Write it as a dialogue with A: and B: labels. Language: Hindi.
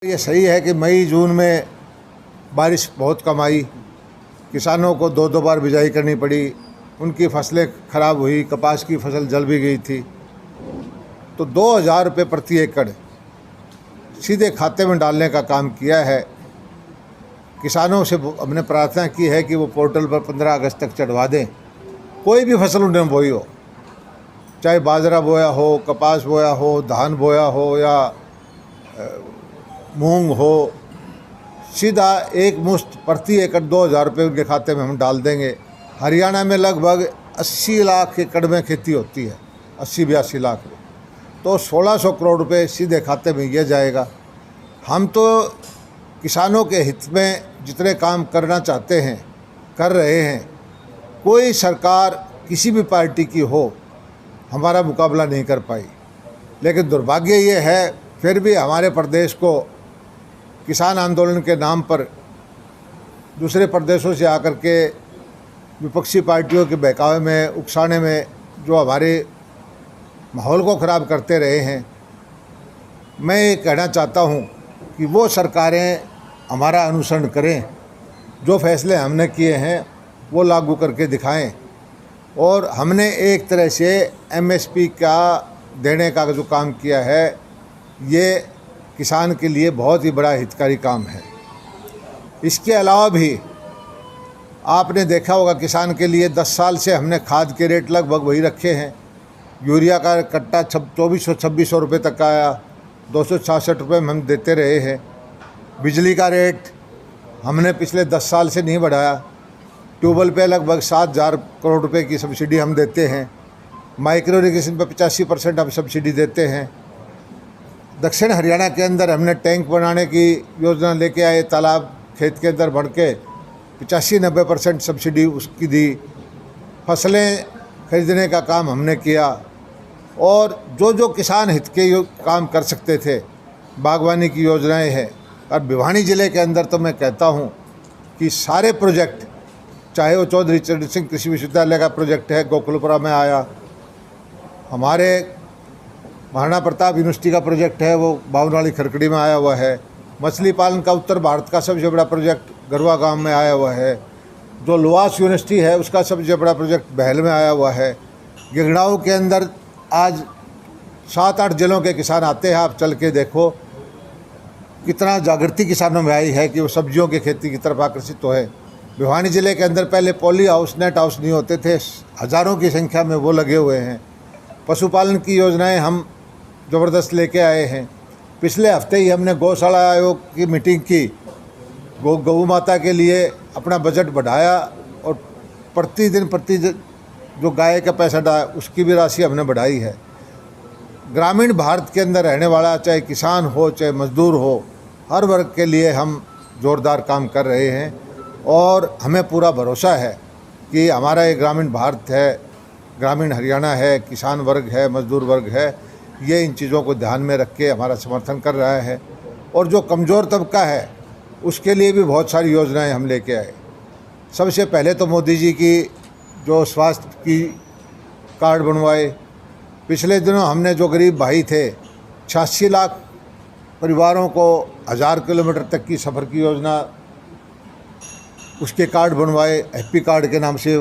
A: ये सही है कि मई जून में बारिश बहुत कम आई, किसानों को दो दो बार बिजाई करनी पड़ी, उनकी फसलें ख़राब हुई, कपास की फसल जल भी गई थी। तो 2000 रुपये प्रति एकड़ सीधे खाते में डालने का काम किया है। किसानों से हमने प्रार्थना की है कि वो पोर्टल पर 15 अगस्त तक चढ़वा दें। कोई भी फसल उन्होंने बोई हो, चाहे बाजरा बोया हो, कपास बोया हो, धान बोया हो या मूंग हो, सीधा एक मुश्त प्रति एकड़ 2000 रुपये उनके खाते में हम डाल देंगे। हरियाणा में लगभग 80 लाख एकड़ में खेती होती है, 80-82 लाख में, तो 1600 करोड़ रुपए सीधे खाते में ये जाएगा। हम तो किसानों के हित में जितने काम करना चाहते हैं कर रहे हैं। कोई सरकार किसी भी पार्टी की हो, हमारा मुकाबला नहीं कर पाई। लेकिन दुर्भाग्य ये है, फिर भी हमारे प्रदेश को किसान आंदोलन के नाम पर दूसरे प्रदेशों से आकर के विपक्षी पार्टियों के बहकावे में, उकसाने में जो हमारे माहौल को ख़राब करते रहे हैं। मैं ये कहना चाहता हूँ कि वो सरकारें हमारा अनुसरण करें, जो फैसले हमने किए हैं वो लागू करके दिखाएं। और हमने एक तरह से MSP का देने का जो काम किया है, ये किसान के लिए बहुत ही बड़ा हितकारी काम है। इसके अलावा भी आपने देखा होगा, किसान के लिए 10 साल से हमने खाद के रेट लगभग वही रखे हैं। यूरिया का कट्टा 2400-2600 रुपये तक आया, 266 रुपये में हम देते रहे हैं। बिजली का रेट हमने पिछले 10 साल से नहीं बढ़ाया। ट्यूबवेल पे लगभग 7000 करोड़ रुपए की सब्सिडी हम देते हैं। माइक्रो इरिगेशन पर 85% हम सब्सिडी देते हैं। दक्षिण हरियाणा के अंदर हमने टैंक बनाने की योजना लेके आए, तालाब खेत के अंदर बढ़ के 85-90% सब्सिडी उसकी दी। फसलें खरीदने का काम हमने किया, और जो किसान हित के काम कर सकते थे, बागवानी की योजनाएं हैं। और भिवानी ज़िले के अंदर तो मैं कहता हूं कि सारे प्रोजेक्ट, चाहे वो चौधरी चरण सिंह कृषि विश्वविद्यालय का प्रोजेक्ट है, गोकुलपुरा में आया, हमारे महाराणा प्रताप यूनिवर्सिटी का प्रोजेक्ट है, वो बावनवाली खरकड़ी में आया हुआ है। मछली पालन का उत्तर भारत का सबसे बड़ा प्रोजेक्ट गरवा गांव में आया हुआ है। जो लुवास यूनिवर्सिटी है, उसका सबसे बड़ा प्रोजेक्ट बहल में आया हुआ है। गिगड़ाऊ के अंदर आज 7-8 जिलों के किसान आते हैं, आप चल के देखो कितना जागृति किसानों में आई है कि वो सब्जियों की खेती की तरफ आकर्षित हो है। भिवानी ज़िले के अंदर पहले पॉली हाउस, नेट हाउस नहीं होते थे, हज़ारों की संख्या में वो लगे हुए हैं। पशुपालन की योजनाएं हम ज़बरदस्त लेके आए हैं। पिछले हफ्ते ही हमने गौशाला आयोग की मीटिंग की, गौ माता के लिए अपना बजट बढ़ाया, और प्रति जो गाय का पैसा डाला उसकी भी राशि हमने बढ़ाई है। ग्रामीण भारत के अंदर रहने वाला, चाहे किसान हो चाहे मजदूर हो, हर वर्ग के लिए हम ज़ोरदार काम कर रहे हैं। और हमें पूरा भरोसा है कि हमारा ये ग्रामीण भारत है, ग्रामीण हरियाणा है, किसान वर्ग है, मजदूर वर्ग है, ये इन चीज़ों को ध्यान में रख के हमारा समर्थन कर रहा है। और जो कमज़ोर तबका है उसके लिए भी बहुत सारी योजनाएं हम लेके आए। सबसे पहले तो मोदी जी की जो स्वास्थ्य की कार्ड बनवाए। पिछले दिनों हमने जो गरीब भाई थे, 86 लाख परिवारों को 1000 किलोमीटर तक की सफ़र की योजना, उसके कार्ड बनवाए, हैप्पी कार्ड के नाम से।